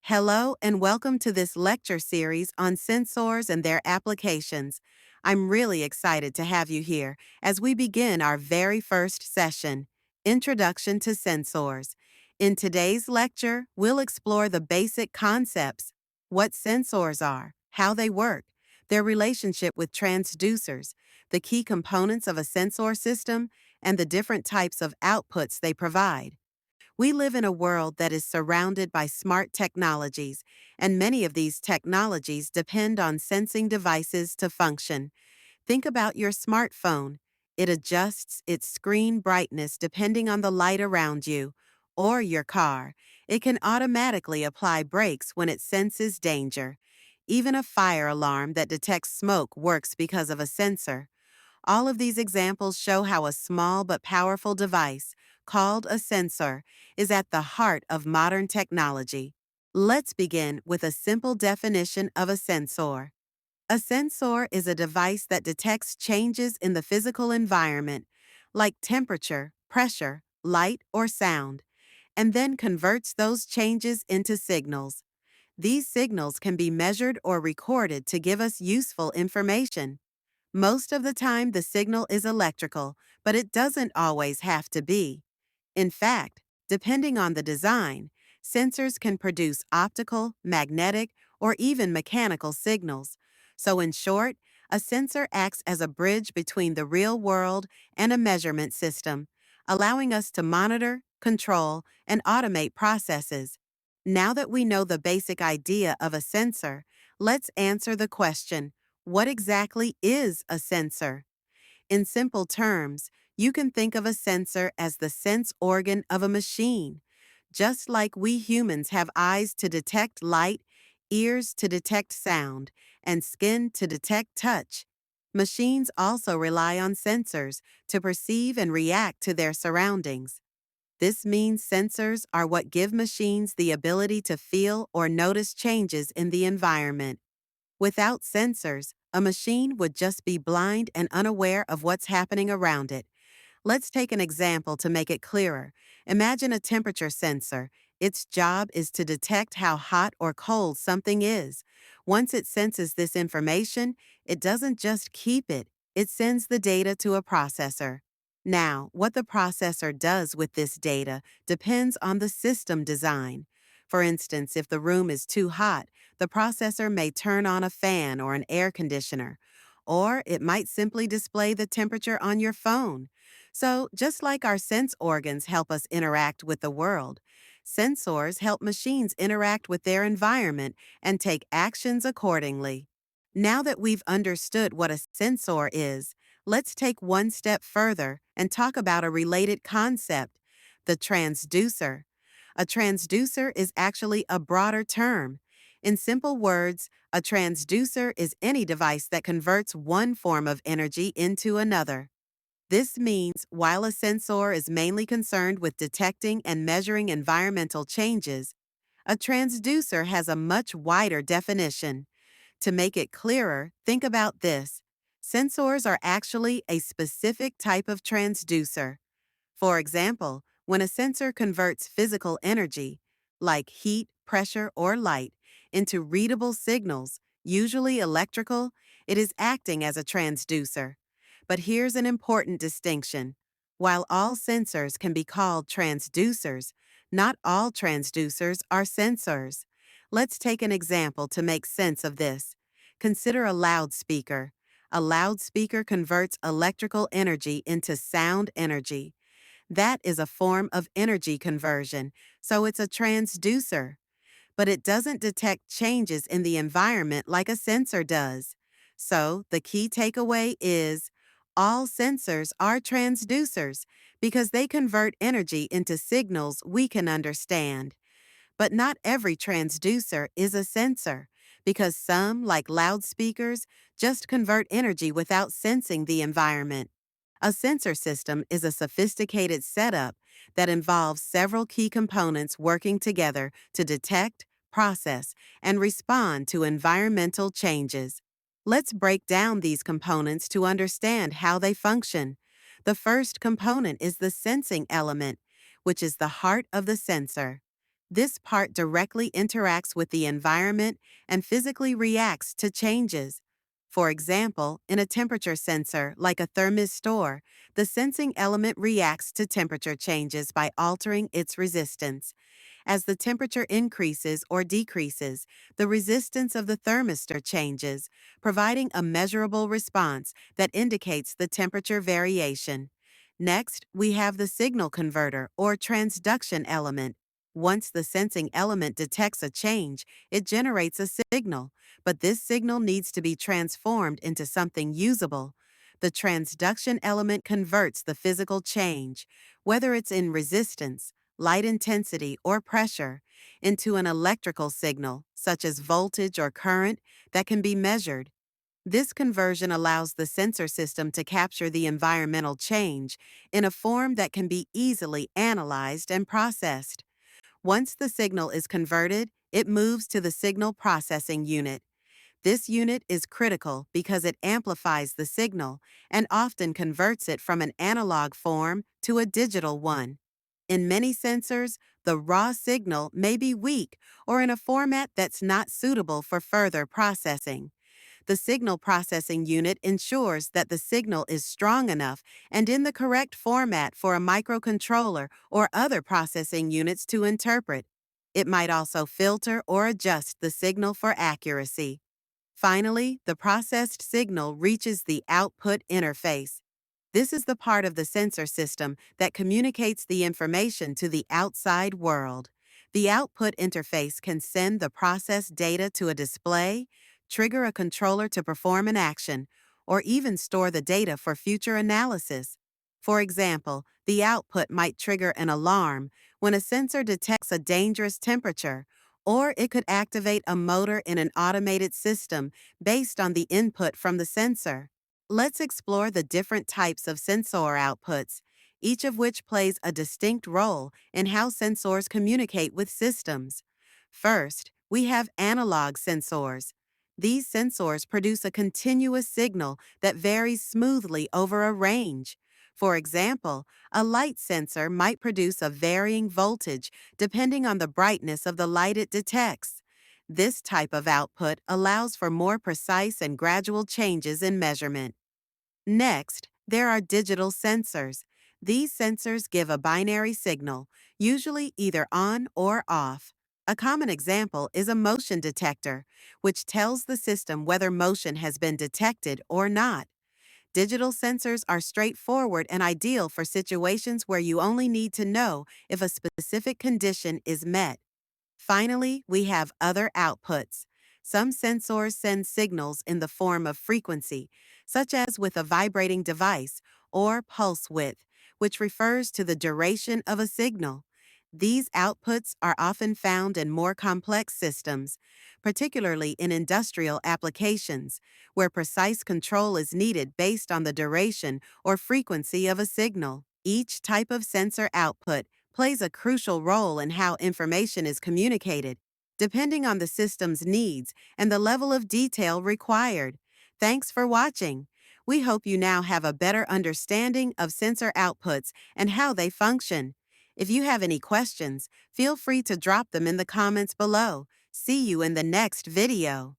Hello and welcome to this lecture series on sensors and their applications. I'm really excited to have you here as we begin our very first session, Introduction to Sensors. In today's lecture, we'll explore the basic concepts, what sensors are, how they work, their relationship with transducers, the key components of a sensor system, and the different types of outputs they provide. We live in a world that is surrounded by smart technologies, and many of these technologies depend on sensing devices to function. Think about your smartphone. It adjusts its screen brightness depending on the light around you. Or your car. It can automatically apply brakes when it senses danger. Even a fire alarm that detects smoke works because of a sensor. All of these examples show how a small but powerful device, called a sensor, is at the heart of modern technology. Let's begin with a simple definition of a sensor. A sensor is a device that detects changes in the physical environment, like temperature, pressure, light, or sound, and then converts those changes into signals. These signals can be measured or recorded to give us useful information. Most of the time, the signal is electrical, but it doesn't always have to be. In fact, depending on the design, sensors can produce optical, magnetic, or even mechanical signals. So, in short, a sensor acts as a bridge between the real world and a measurement system, allowing us to monitor, control, and automate processes. Now that we know the basic idea of a sensor, let's answer the question, what exactly is a sensor? In simple terms, you can think of a sensor as the sense organ of a machine. Just like we humans have eyes to detect light, ears to detect sound, and skin to detect touch, machines also rely on sensors to perceive and react to their surroundings. This means sensors are what give machines the ability to feel or notice changes in the environment. Without sensors, a machine would just be blind and unaware of what's happening around it. Let's take an example to make it clearer. Imagine a temperature sensor. Its job is to detect how hot or cold something is. Once it senses this information, it doesn't just keep it, it sends the data to a processor. Now, what the processor does with this data depends on the system design. For instance, if the room is too hot, the processor may turn on a fan or an air conditioner, or it might simply display the temperature on your phone. So, just like our sense organs help us interact with the world, sensors help machines interact with their environment and take actions accordingly. Now that we've understood what a sensor is, let's take one step further and talk about a related concept, the transducer. A transducer is actually a broader term. In simple words, a transducer is any device that converts one form of energy into another. This means while a sensor is mainly concerned with detecting and measuring environmental changes, a transducer has a much wider definition. To make it clearer, think about this. Sensors are actually a specific type of transducer. For example, when a sensor converts physical energy, like heat, pressure, or light, into readable signals, usually electrical, it is acting as a transducer. But here's an important distinction. While all sensors can be called transducers, not all transducers are sensors. Let's take an example to make sense of this. Consider a loudspeaker. A loudspeaker converts electrical energy into sound energy. That is a form of energy conversion, so it's a transducer. But it doesn't detect changes in the environment like a sensor does. So the key takeaway is all sensors are transducers because they convert energy into signals we can understand. But not every transducer is a sensor because some, like loudspeakers, just convert energy without sensing the environment. A sensor system is a sophisticated setup that involves several key components working together to detect, process, and respond to environmental changes. Let's break down these components to understand how they function. The first component is the sensing element, which is the heart of the sensor. This part directly interacts with the environment and physically reacts to changes. For example, in a temperature sensor like a thermistor, the sensing element reacts to temperature changes by altering its resistance. As the temperature increases or decreases, the resistance of the thermistor changes, providing a measurable response that indicates the temperature variation. Next, we have the signal converter or transduction element. Once the sensing element detects a change, it generates a signal, but this signal needs to be transformed into something usable. The transduction element converts the physical change, whether it's in resistance, light intensity, or pressure, into an electrical signal, such as voltage or current, that can be measured. This conversion allows the sensor system to capture the environmental change in a form that can be easily analyzed and processed. Once the signal is converted, it moves to the signal processing unit. This unit is critical because it amplifies the signal and often converts it from an analog form to a digital one. In many sensors, the raw signal may be weak or in a format that's not suitable for further processing. The signal processing unit ensures that the signal is strong enough and in the correct format for a microcontroller or other processing units to interpret. It might also filter or adjust the signal for accuracy. Finally, the processed signal reaches the output interface. This is the part of the sensor system that communicates the information to the outside world. The output interface can send the processed data to a display, trigger a controller to perform an action, or even store the data for future analysis. For example, the output might trigger an alarm when a sensor detects a dangerous temperature, or it could activate a motor in an automated system based on the input from the sensor. Let's explore the different types of sensor outputs, each of which plays a distinct role in how sensors communicate with systems. First, we have analog sensors. These sensors produce a continuous signal that varies smoothly over a range. For example, a light sensor might produce a varying voltage depending on the brightness of the light it detects. This type of output allows for more precise and gradual changes in measurement. Next, there are digital sensors. These sensors give a binary signal, usually either on or off. A common example is a motion detector, which tells the system whether motion has been detected or not. Digital sensors are straightforward and ideal for situations where you only need to know if a specific condition is met. Finally, we have other outputs. Some sensors send signals in the form of frequency, such as with a vibrating device, or pulse width, which refers to the duration of a signal. These outputs are often found in more complex systems, particularly in industrial applications, where precise control is needed based on the duration or frequency of a signal. Each type of sensor output plays a crucial role in how information is communicated, depending on the system's needs and the level of detail required. Thanks for watching. We hope you now have a better understanding of sensor outputs and how they function. If you have any questions, feel free to drop them in the comments below. See you in the next video.